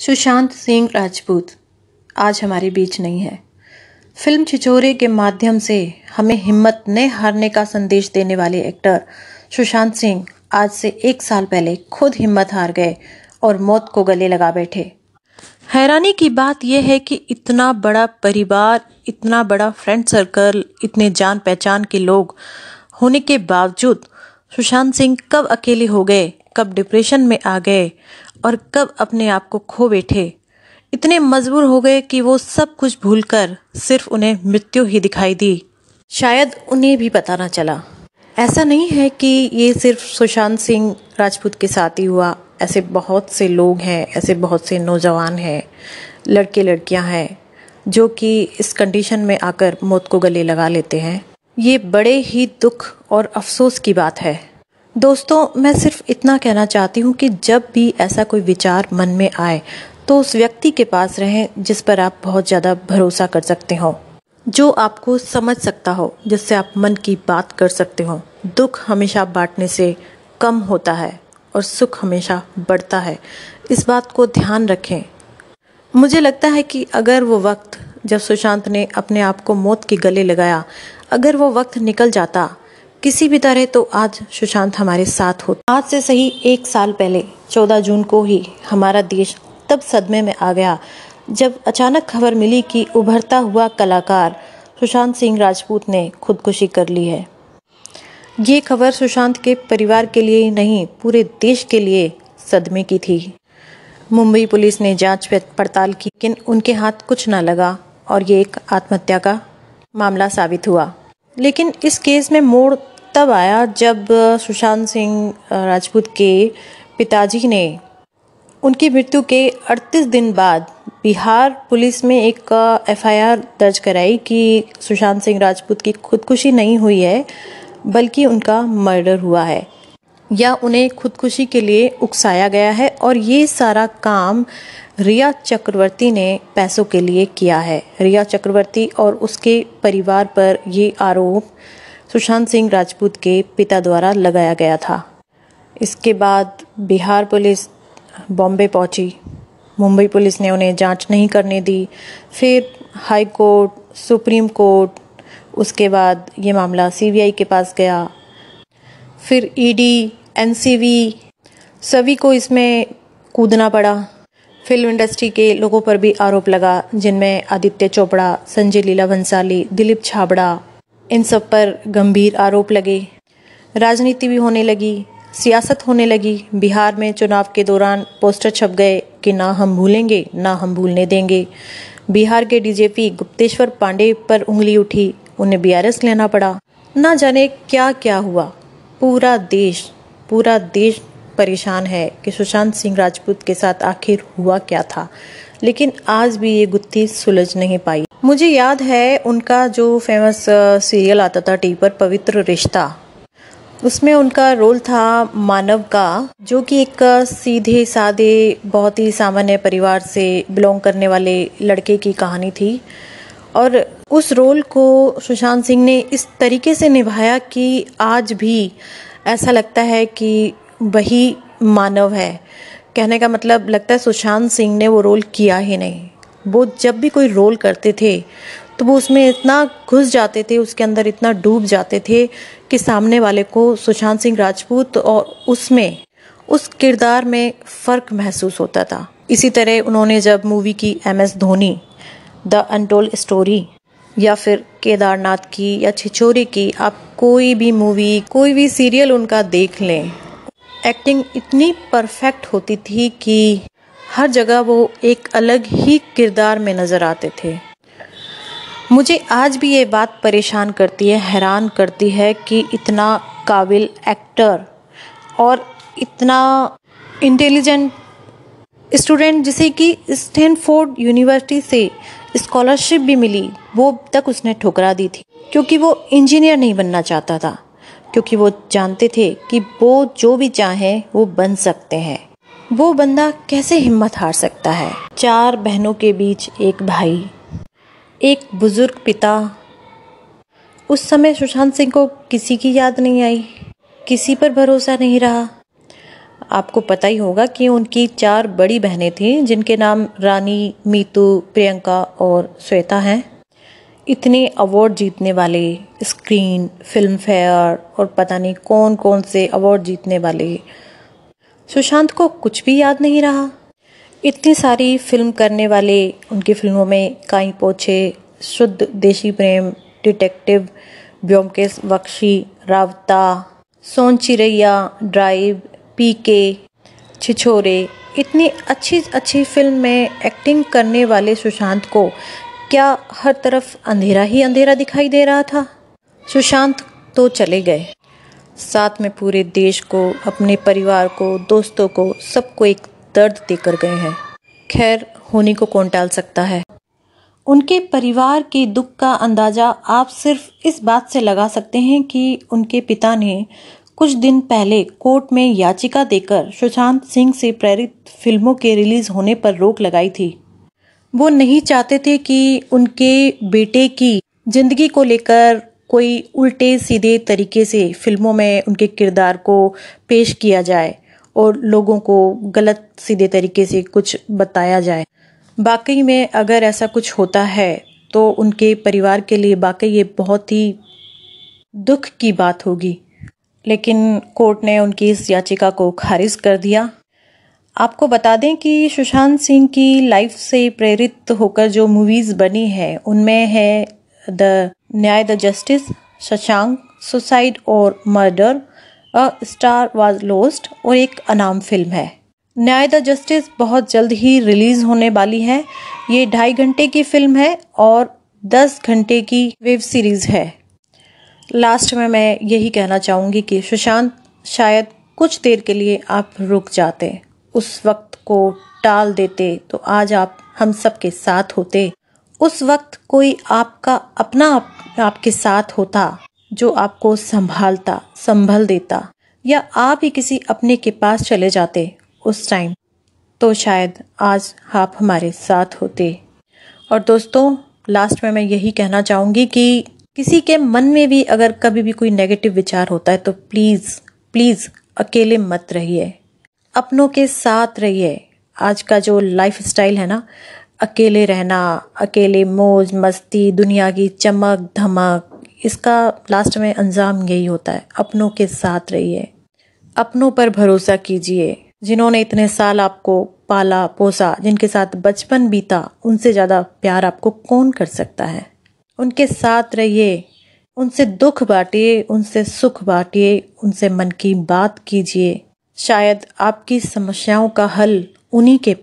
सुशांत सिंह राजपूत आज हमारे बीच नहीं है। फिल्म छिछोरे के माध्यम से हमें हिम्मत न हारने का संदेश देने वाले एक्टर सुशांत सिंह आज से 1 साल पहले खुद हिम्मत हार गए और मौत को गले लगा बैठे। हैरानी की बात यह है कि इतना बड़ा परिवार, इतना बड़ा फ्रेंड सर्कल, इतने जान पहचान के लोग होने के बावजूद सुशांत सिंह कब अकेले हो गए, कब डिप्रेशन में आ गए और कब अपने आप को खो बैठे। इतने मजबूर हो गए कि वो सब कुछ भूलकर सिर्फ उन्हें मृत्यु ही दिखाई दी। शायद उन्हें भी पता ना चला। ऐसा नहीं है कि ये सिर्फ सुशांत सिंह राजपूत के साथ ही हुआ। ऐसे बहुत से लोग हैं, ऐसे बहुत से नौजवान हैं, लड़के लड़कियां हैं जो कि इस कंडीशन में आकर मौत को गले लगा लेते हैं। ये बड़े ही दुख और अफसोस की बात है। दोस्तों, मैं सिर्फ इतना कहना चाहती हूँ कि जब भी ऐसा कोई विचार मन में आए तो उस व्यक्ति के पास रहें जिस पर आप बहुत ज़्यादा भरोसा कर सकते हो, जो आपको समझ सकता हो, जिससे आप मन की बात कर सकते हो। दुख हमेशा बांटने से कम होता है और सुख हमेशा बढ़ता है। इस बात को ध्यान रखें। मुझे लगता है कि अगर वो वक्त जब सुशांत ने अपने आप को मौत के गले लगाया, अगर वो वक्त निकल जाता किसी भी तरह, तो आज सुशांत हमारे साथ होता। आज से सही 1 साल पहले 14 जून को ही हमारा देश तब सदमे में आ गया जब अचानक खबर मिली कि उभरता हुआ कलाकार सुशांत सिंह राजपूत ने खुदकुशी कर ली है। ये खबर सुशांत के परिवार के लिए ही नहीं, पूरे देश के लिए सदमे की थी। मुंबई पुलिस ने जांच पड़ताल की, लेकिन उनके हाथ कुछ न लगा और ये एक आत्महत्या का मामला साबित हुआ। लेकिन इस केस में मोड़ तब आया जब सुशांत सिंह राजपूत के पिताजी ने उनकी मृत्यु के 38 दिन बाद बिहार पुलिस में एक FIR दर्ज कराई कि सुशांत सिंह राजपूत की खुदकुशी नहीं हुई है, बल्कि उनका मर्डर हुआ है या उन्हें खुदकुशी के लिए उकसाया गया है। और ये सारा काम रिया चक्रवर्ती ने पैसों के लिए किया है। रिया चक्रवर्ती और उसके परिवार पर ये आरोप सुशांत सिंह राजपूत के पिता द्वारा लगाया गया था। इसके बाद बिहार पुलिस बॉम्बे पहुंची। मुंबई पुलिस ने उन्हें जांच नहीं करने दी। फिर हाई कोर्ट, सुप्रीम कोर्ट, उसके बाद ये मामला CBI के पास गया। फिर ED, NCV सभी को इसमें कूदना पड़ा। फिल्म इंडस्ट्री के लोगों पर भी आरोप लगा, जिनमें आदित्य चोपड़ा, संजय लीला भंसाली, दिलीप छाबड़ा, इन सब पर गंभीर आरोप लगे। राजनीति भी होने लगी, सियासत होने लगी। बिहार में चुनाव के दौरान पोस्टर छप गए कि ना हम भूलेंगे, ना हम भूलने देंगे। बिहार के DGP गुप्तेश्वर पांडे पर उंगली उठी, उन्हें BRS लेना पड़ा। ना जाने क्या क्या हुआ। पूरा देश परेशान है कि सुशांत सिंह राजपूत के साथ आखिर हुआ क्या था। लेकिन आज भी ये गुत्थी सुलझ नहीं पाई। मुझे याद है उनका जो फेमस सीरियल आता था टीवी पर, पवित्र रिश्ता, उसमें उनका रोल था मानव का, जो कि एक सीधे साधे बहुत ही सामान्य परिवार से बिलोंग करने वाले लड़के की कहानी थी। और उस रोल को सुशांत सिंह ने इस तरीके से निभाया कि आज भी ऐसा लगता है कि वही मानव है। कहने का मतलब, लगता है सुशांत सिंह ने वो रोल किया ही नहीं। वो जब भी कोई रोल करते थे तो वो उसमें इतना घुस जाते थे, उसके अंदर इतना डूब जाते थे कि सामने वाले को सुशांत सिंह राजपूत और उसमें उस किरदार में फ़र्क महसूस होता था। इसी तरह उन्होंने जब मूवी की MS Dhoni, the untold story, या फिर केदारनाथ की या छिछोरे की, आप कोई भी मूवी, कोई भी सीरियल उनका देख लें, एक्टिंग इतनी परफेक्ट होती थी कि हर जगह वो एक अलग ही किरदार में नज़र आते थे। मुझे आज भी ये बात परेशान करती है, हैरान करती है कि इतना काबिल एक्टर और इतना इंटेलिजेंट स्टूडेंट, जिसे कि स्टैनफोर्ड यूनिवर्सिटी से स्कॉलरशिप भी मिली, वो तक उसने ठुकरा दी थी, क्योंकि वो इंजीनियर नहीं बनना चाहता था, क्योंकि वो जानते थे कि वो जो भी चाहे वो बन सकते हैं। वो बंदा कैसे हिम्मत हार सकता है। 4 बहनों के बीच एक भाई, एक बुजुर्ग पिता। उस समय सुशांत सिंह को किसी की याद नहीं आई, किसी पर भरोसा नहीं रहा। आपको पता ही होगा कि उनकी 4 बड़ी बहनें थीं जिनके नाम रानी, मीतू, प्रियंका और श्वेता हैं। इतने अवार्ड जीतने वाले, स्क्रीन, फिल्म फेयर और पता नहीं कौन कौन से अवार्ड जीतने वाले, सुशांत को कुछ भी याद नहीं रहा। इतनी सारी फिल्म करने वाले, उनकी फिल्मों में काई पोछे, शुद्ध देशी प्रेम, डिटेक्टिव, ब्योमकेश बख्शी, रावता, सोन चिरैया, ड्राइव, पीके, छिछोरे, इतनी अच्छी अच्छी फिल्म में एक्टिंग करने वाले सुशांत को क्या हर तरफ अंधेरा ही अंधेरा दिखाई दे रहा था? सुशांत तो चले गए, साथ में पूरे देश को, अपने परिवार को, दोस्तों को, सबको एक दर्द देकर गए हैं। खैर, होने को कौन टाल सकता है। उनके परिवार के दुख का अंदाजा आप सिर्फ इस बात से लगा सकते हैं कि उनके पिता ने कुछ दिन पहले कोर्ट में याचिका देकर सुशांत सिंह से प्रेरित फिल्मों के रिलीज होने पर रोक लगाई थी। वो नहीं चाहते थे कि उनके बेटे की जिंदगी को लेकर कोई उल्टे सीधे तरीके से फिल्मों में उनके किरदार को पेश किया जाए और लोगों को गलत सीधे तरीके से कुछ बताया जाए। वाकई में अगर ऐसा कुछ होता है तो उनके परिवार के लिए वाकई ये बहुत ही दुख की बात होगी। लेकिन कोर्ट ने उनकी इस याचिका को खारिज कर दिया। आपको बता दें कि सुशांत सिंह की लाइफ से प्रेरित होकर जो मूवीज बनी है उनमें है द न्याय द जस्टिस, शशांक, सुसाइड और murder, a star was lost और एक अनाम फिल्म है। न्याय द जस्टिस बहुत जल्द ही रिलीज होने वाली है। ये 2.5 घंटे की फिल्म है और 10 घंटे की वेब सीरीज है। लास्ट में मैं यही कहना चाहूँगी कि सुशांत, शायद कुछ देर के लिए आप रुक जाते, उस वक्त को टाल देते तो आज आप हम सब के साथ होते। उस वक्त कोई आपका अपना आपके साथ होता जो आपको संभालता, संभल देता, या आप ही किसी अपने के पास चले जाते उस टाइम, तो शायद आज आप हमारे साथ होते। और दोस्तों, लास्ट में मैं यही कहना चाहूँगी कि किसी के मन में भी अगर कभी भी कोई नेगेटिव विचार होता है तो प्लीज़ प्लीज़ अकेले मत रहिए, अपनों के साथ रहिए। आज का जो लाइफ स्टाइल है ना, अकेले रहना, अकेले मौज मस्ती, दुनिया की चमक धमक, इसका लास्ट में अंजाम यही होता है। अपनों के साथ रहिए, अपनों पर भरोसा कीजिए। जिन्होंने इतने साल आपको पाला पोसा, जिनके साथ बचपन बीता, उनसे ज़्यादा प्यार आपको कौन कर सकता है। उनके साथ रहिए, उनसे दुख बांटिए, उनसे सुख बांटिए, उनसे मन की बात कीजिए। शायद आपकी समस्याओं का हल उन्हीं के पास